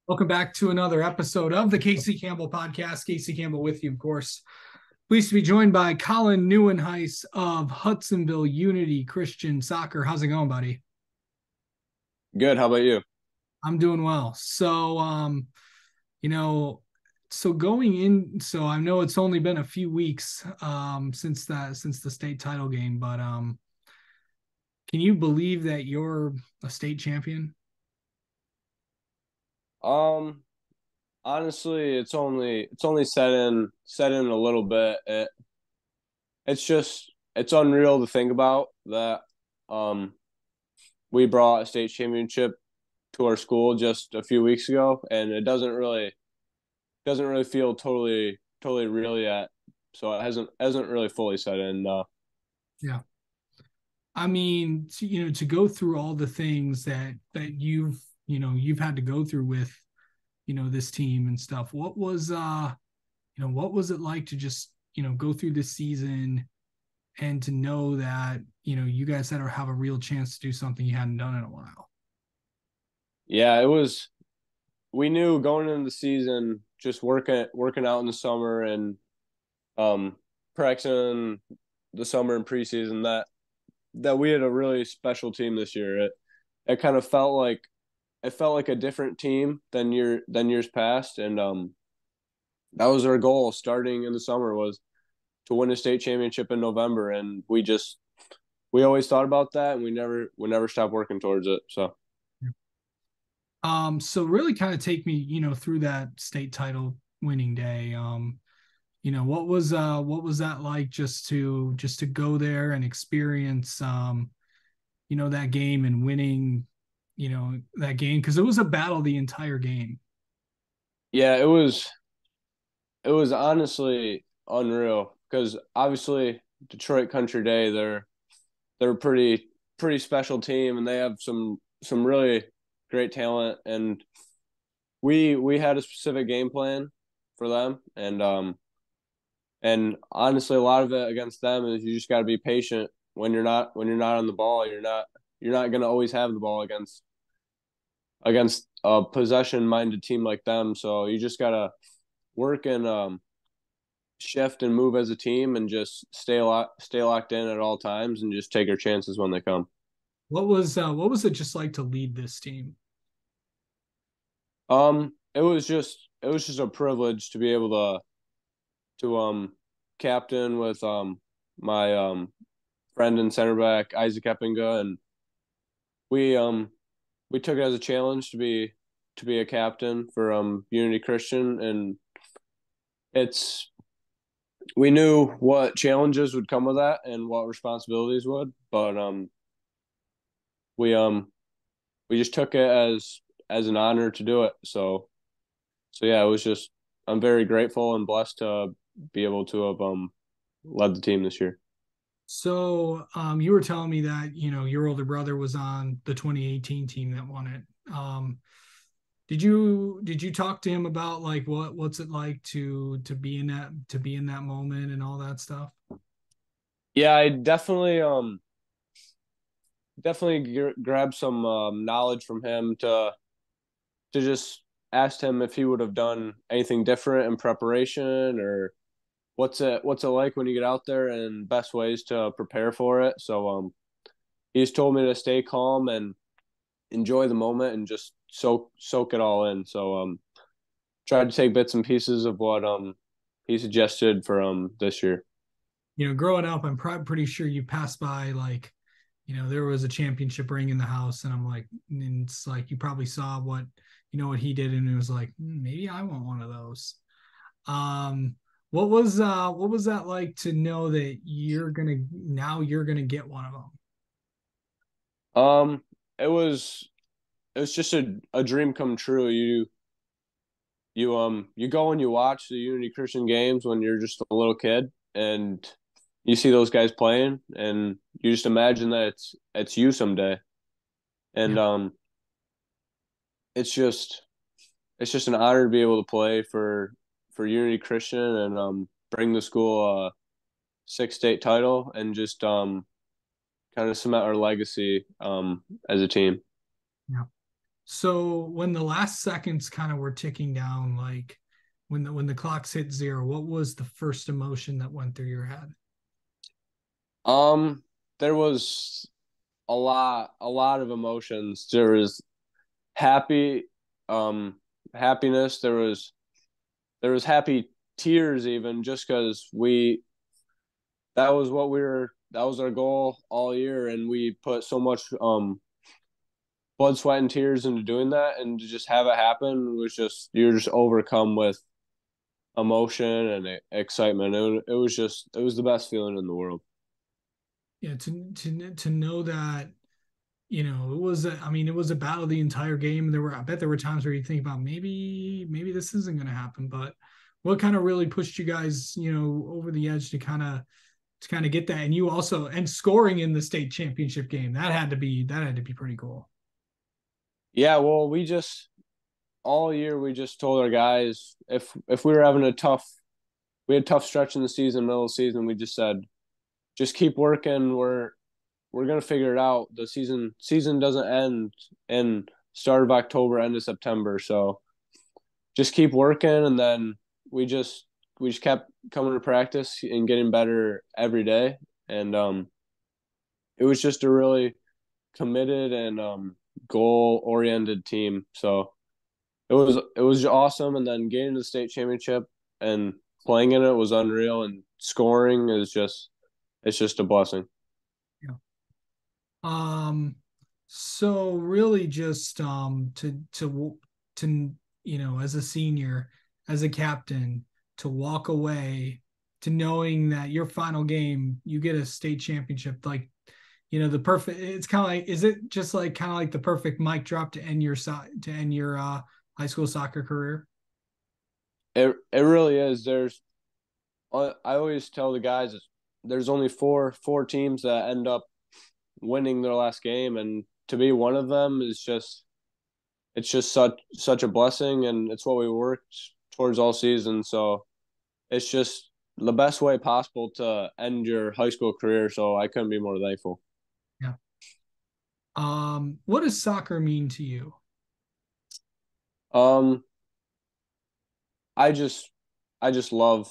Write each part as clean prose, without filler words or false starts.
Welcome back to another episode of the Casey Campbell podcast. Casey Campbell with you, of course. Pleased to be joined by Colin Nieuwenhuis of Hudsonville Unity Christian Soccer. How's it going, buddy? Good. How about you? I'm doing well. You know, going in, so I know it's only been a few weeks since the state title game, but can you believe that you're a state champion? Um, Honestly, it's only set in a little bit. It's unreal to think about that. Um, we brought a state championship to our school just a few weeks ago, and it doesn't really feel totally real yet. So it hasn't really fully set in. Yeah. I mean, to go through all the things that you've had to go through with, this team and stuff. What was it like to just, go through this season and to know that, you guys had to have a real chance to do something you hadn't done in a while. Yeah, it was. We knew going into the season, just working out in the summer and um practicing the summer and preseason that we had a really special team this year. It kind of felt like a different team than years past, and that was our goal starting in the summer was to win a state championship in November, and we always thought about that, and we never stopped working towards it. So So really kind of take me, through that state title winning day. What was that like just to go there and experience that game and winning, that game because it was a battle the entire game. yeah, it was honestly unreal because obviously Detroit Country Day they're a pretty special team, and they have some really great talent, and we had a specific game plan for them, and honestly a lot of it against them is you just got to be patient when you're not on the ball. You're not going to always have the ball against a possession minded team like them, so you just got to work and shift and move as a team and just stay locked in at all times and just take your chances when they come. What was it just like to lead this team? It was just a privilege to be able to captain with my friend and center back Isaac Eppinga, and we um we took it as a challenge to be a captain for Unity Christian, and it's we knew what challenges would come with that and what responsibilities would, but we um we just took it as an honor to do it. So yeah, it was just I'm very grateful and blessed to be able to have led the team this year. You were telling me that your older brother was on the 2018 team that won it. Did you talk to him about like what's it like to be in that moment and all that stuff? Yeah, I definitely grabbed some knowledge from him to just ask him if he would have done anything different in preparation, or what's it like when you get out there and best ways to prepare for it. So he's told me to stay calm and enjoy the moment and just soak it all in. So tried to take bits and pieces of what he suggested for this year. Growing up, I'm pretty sure you passed by like, there was a championship ring in the house, and I'm like, and it's like you probably saw what he did, and it was like, maybe I want one of those. Um, what was that like to know that you're gonna get one of them? Um it was just a dream come true. You go and you watch the Unity Christian games when you're just a little kid, and you see those guys playing, and you just imagine that it's you someday. Yeah. And it's just it's just an honor to be able to play for Unity Christian and bring the school a six state title and just kind of cement our legacy as a team. Yeah. So when the last seconds kind of were ticking down, like when the clocks hit zero, what was the first emotion that went through your head? There was a lot of emotions. There was happy, happiness. There was happy tears even just because we that was what we were that was our goal all year, and we put so much blood, sweat, and tears into doing that, and to just have it happen was just you're just overcome with emotion and excitement. It was the best feeling in the world. Yeah, to know that, it was I mean, it was a battle the entire game. I bet there were times where you think about maybe this isn't going to happen, but what kind of really pushed you guys, over the edge to kind of get that? And you also, and scoring in the state championship game, that had to be pretty cool. Yeah, well, we just all year we just told our guys if we were having we had a tough stretch in the season, middle of the season, we just said just keep working. We're gonna figure it out. The season doesn't end in start of October, end of September. So just keep working, and then we just we just kept coming to practice and getting better every day. And it was just a really committed and goal oriented team. So it was awesome. And then getting to the state championship and playing in it was unreal. And scoring is just it's just a blessing. Yeah. So really just to as a senior, as a captain, to walk away to knowing that your final game you get a state championship, like, the perfect, it's kind of like, is it just like kind of like the perfect mic drop to end your high school soccer career? It really is. I always tell the guys there's only four teams that end up winning their last game, and to be one of them is just it's just such a blessing, and it's what we worked towards all season. So it's just the best way possible to end your high school career. So I couldn't be more thankful. Yeah. What does soccer mean to you? Um, I just I just love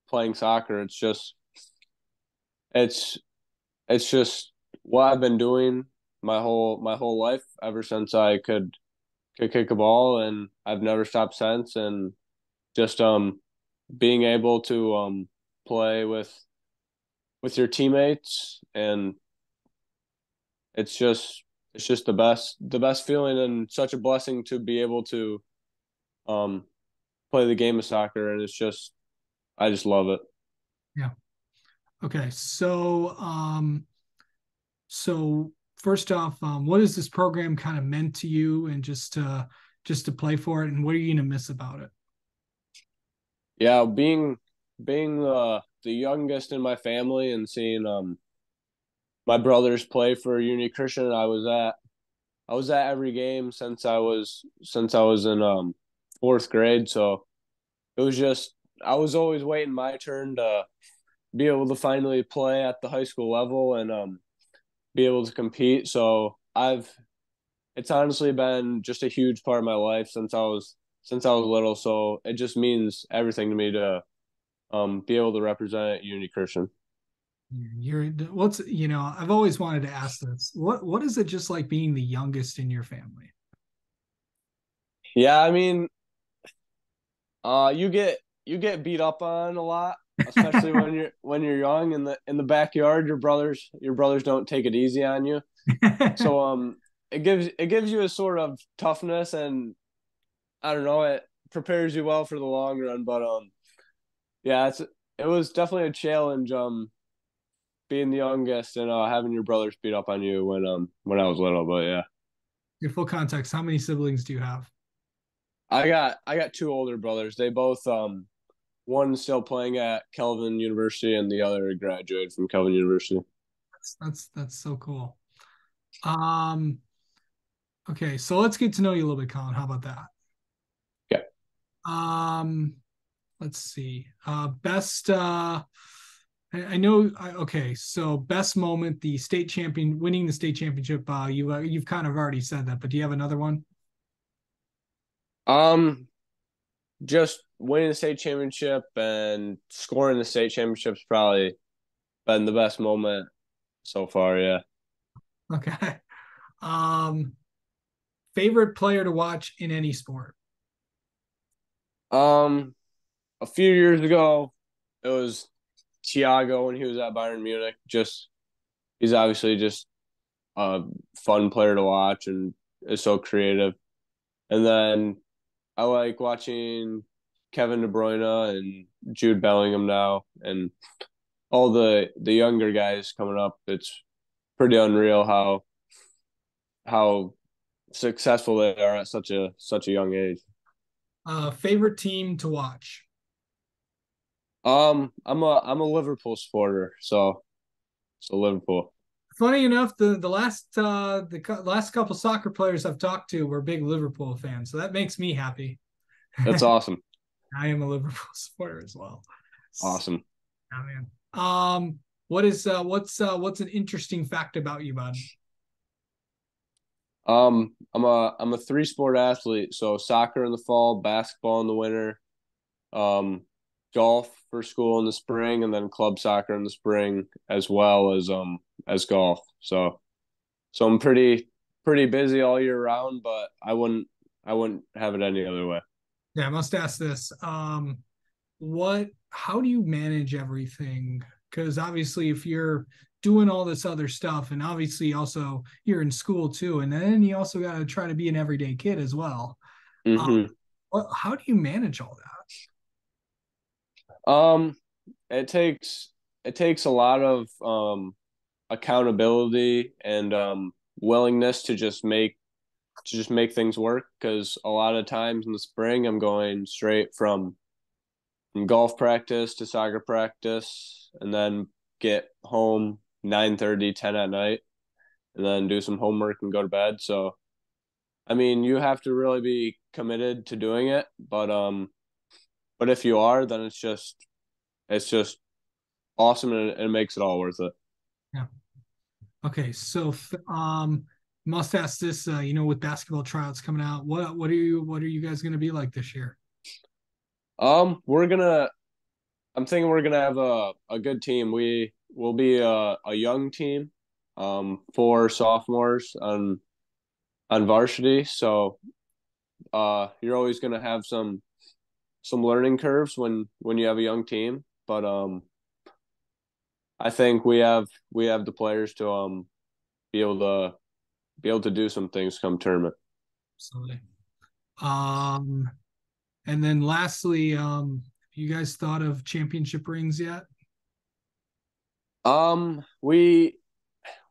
playing soccer. It's it's just what I've been doing my whole life ever since I could kick a ball, and I've never stopped since. And just being able to play with your teammates, and it's just it's just the best feeling, and such a blessing to be able to um play the game of soccer. And I just love it. Yeah. Okay. So first off, what has this program kind of meant to you, and just to play for it, and what are you gonna miss about it? Yeah, being the youngest in my family and seeing my brothers play for Uni Christian, I was at every game since I was in fourth grade. So it was just I was always waiting my turn to be able to finally play at the high school level and be able to compete. So I've it's honestly been just a huge part of my life since I was little. So it just means everything to me to be able to represent Uni Christian. I've always wanted to ask this. What is it just like being the youngest in your family? Yeah, I mean, you get beat up on a lot, especially when you're young in the backyard. Your brothers don't take it easy on you. So it gives you a sort of toughness, and I don't know, it prepares you well for the long run. But yeah, it was definitely a challenge being the youngest and having your brothers beat up on you when I was little. But yeah, Your full context, how many siblings do you have? I got two older brothers. They both one still playing at Kelvin University, and the other graduated from Kelvin University. That's so cool. Um, okay, so let's get to know you a little bit, Colin. How about that? Yeah. Um, let's see. Best I know okay, so best moment, the state champion winning the state championship. You've kind of already said that, but do you have another one? Um, just winning the state championship and scoring the state championship's probably been the best moment so far. Yeah. Okay. Um, favorite player to watch in any sport? Um, a few years ago, it was Thiago when he was at Bayern Munich. Just he's obviously just a fun player to watch and is so creative. And then I like watching Kevin De Bruyne and Jude Bellingham now, and all the younger guys coming up. It's pretty unreal how successful they are at such a young age. Favorite team to watch? I'm a Liverpool supporter, so Liverpool. Funny enough, the last couple soccer players I've talked to were big Liverpool fans, so that makes me happy. That's awesome. I am a Liverpool supporter as well. Awesome. Yeah, man. What's an interesting fact about you, bud? I'm a three sport athlete, so soccer in the fall, basketball in the winter, um, golf for school in the spring, and then club soccer in the spring as golf. So I'm pretty busy all year round, but I wouldn't have it any other way. Yeah, I must ask this. How do you manage everything? Because obviously, if you're doing all this other stuff, and obviously also you're in school too, and then you also got to try to be an everyday kid as well. Uh, Mm-hmm. how do you manage all Um, it takes a lot of accountability and willingness to just make things work because a lot of times in the spring I'm going straight from golf practice to soccer practice and then get home 9:30, 10 at night and then do some homework and go to bed. So I mean you have to really be committed to doing it, but if you are then it's just awesome and it makes it all worth it. that? Okay, so must ask this. With basketball tryouts coming out, what are you guys going to be like this year? We're gonna I'm thinking we're gonna have a good team. We will be a young team, for sophomores on varsity. So you're always gonna have some learning curves when you have a young team. But I think we have the players to be able to be able to do some things come tournament. Absolutely. Um, and then lastly, you guys thought of championship rings yet? We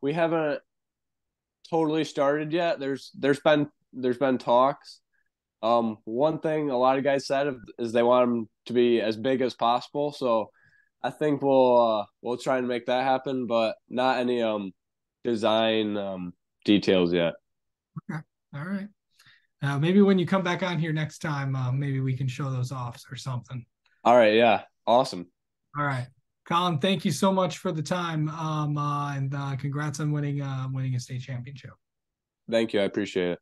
haven't totally started yet. There's been talks. One thing a lot of guys said is they want them to be as big as possible. So I think we'll try and make that happen, but not any design details yet. Okay. All right. Maybe when you come back on here next time, maybe we can show those off or something. All right, yeah, awesome. All right. Colin, thank you so much for the time. And congrats on winning a state championship. Thank you, I appreciate it.